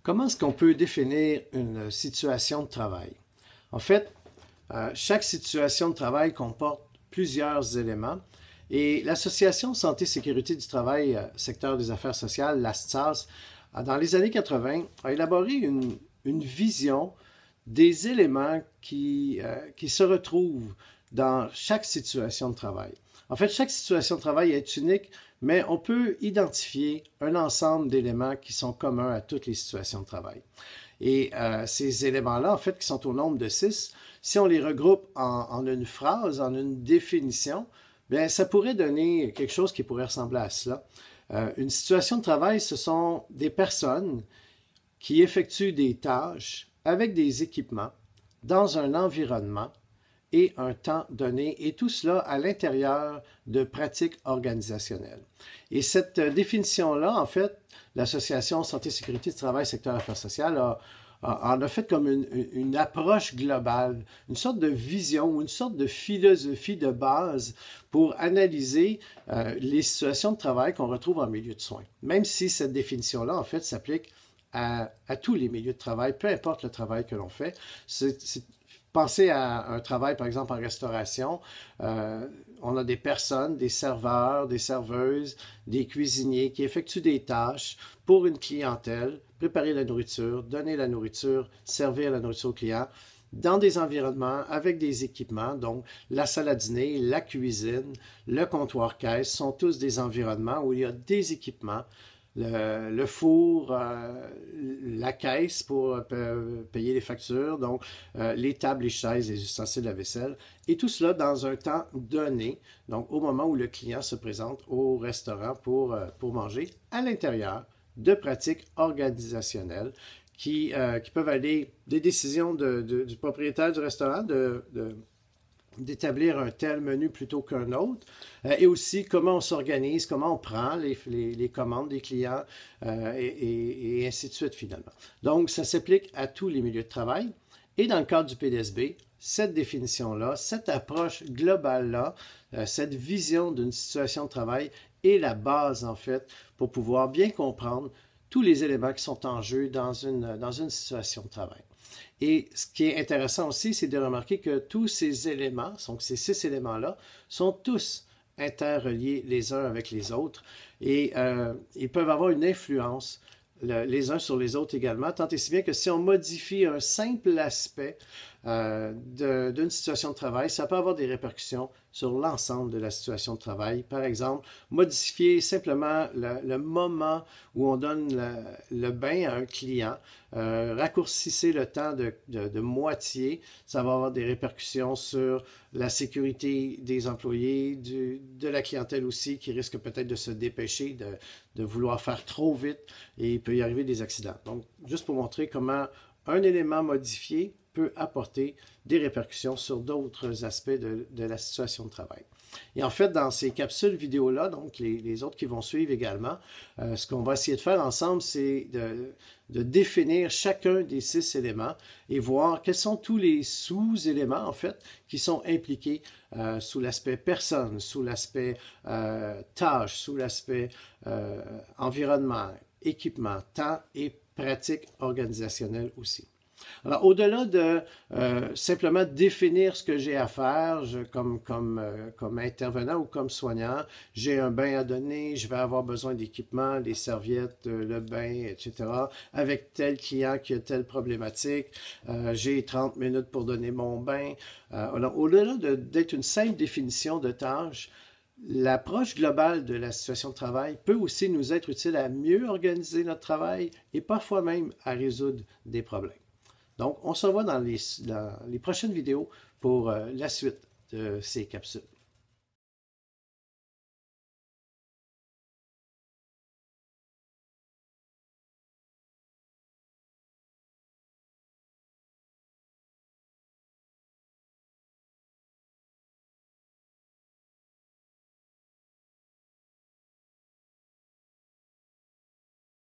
Comment est-ce qu'on peut définir une situation de travail? En fait, chaque situation de travail comporte plusieurs éléments et l'Association Santé-Sécurité du Travail, secteur des affaires sociales, l'ASTSAS, dans les années 80, a élaboré une vision des éléments qui se retrouvent dans chaque situation de travail. En fait, chaque situation de travail est unique, mais on peut identifier un ensemble d'éléments qui sont communs à toutes les situations de travail. Et ces éléments-là, en fait, qui sont au nombre de 6, si on les regroupe en une phrase, en une définition, bien, ça pourrait donner quelque chose qui pourrait ressembler à cela. Une situation de travail, ce sont des personnes qui effectuent des tâches avec des équipements dans un environnement et un temps donné, et tout cela à l'intérieur de pratiques organisationnelles. Et cette définition-là, en fait, l'Association Santé-Sécurité du Travail, secteur affaires sociales, en a fait comme une approche globale, une sorte de vision, une sorte de philosophie de base pour analyser les situations de travail qu'on retrouve en milieu de soins. Même si cette définition-là, en fait, s'applique à tous les milieux de travail, peu importe le travail que l'on fait. Pensez à un travail, par exemple, en restauration. On a des personnes, des serveurs, des serveuses, des cuisiniers qui effectuent des tâches pour une clientèle, préparer la nourriture, donner la nourriture, servir la nourriture au client, dans des environnements avec des équipements. Donc, la salle à dîner, la cuisine, le comptoir-caisse sont tous des environnements où il y a des équipements, le four, la caisse pour payer les factures, donc les tables, les chaises, les ustensiles de la vaisselle, et tout cela dans un temps donné, donc au moment où le client se présente au restaurant pour manger, à l'intérieur de pratiques organisationnelles qui peuvent aller des décisions du propriétaire du restaurant d'établir un tel menu plutôt qu'un autre, et aussi comment on s'organise, comment on prend les commandes des clients, et ainsi de suite finalement. Donc, ça s'applique à tous les milieux de travail. Et dans le cadre du PDSB, cette définition-là, cette approche globale-là, cette vision d'une situation de travail est la base, en fait, pour pouvoir bien comprendre tous les éléments qui sont en jeu dans une situation de travail. Et ce qui est intéressant aussi, c'est de remarquer que tous ces éléments, donc ces 6 éléments-là, sont tous interreliés les uns avec les autres et ils peuvent avoir une influence les uns sur les autres également, tant et si bien que si on modifie un simple aspect d'une situation de travail, ça peut avoir des répercussions sur l'ensemble de la situation de travail. Par exemple, modifier simplement le moment où on donne le bain à un client, raccourcissez le temps de moitié, ça va avoir des répercussions sur la sécurité des employés, de la clientèle aussi, qui risque peut-être de se dépêcher, de vouloir faire trop vite, et il peut y arriver des accidents. Donc, juste pour montrer comment un élément modifié peut apporter des répercussions sur d'autres aspects de la situation de travail. Et en fait, dans ces capsules vidéo-là, donc les autres qui vont suivre également, ce qu'on va essayer de faire ensemble, c'est de définir chacun des 6 éléments et voir quels sont tous les sous-éléments, en fait, qui sont impliqués sous l'aspect personne, sous l'aspect tâche, sous l'aspect environnement, équipement, temps et pratique organisationnelle aussi. Alors, au-delà de simplement définir ce que j'ai à faire comme intervenant ou comme soignant, j'ai un bain à donner, je vais avoir besoin d'équipements, des serviettes, le bain, etc., avec tel client qui a telle problématique, j'ai 30 minutes pour donner mon bain. Alors, au-delà d'être une simple définition de tâches, l'approche globale de la situation de travail peut aussi nous être utile à mieux organiser notre travail et parfois même à résoudre des problèmes. Donc, on se revoit dans les prochaines vidéos pour la suite de ces capsules.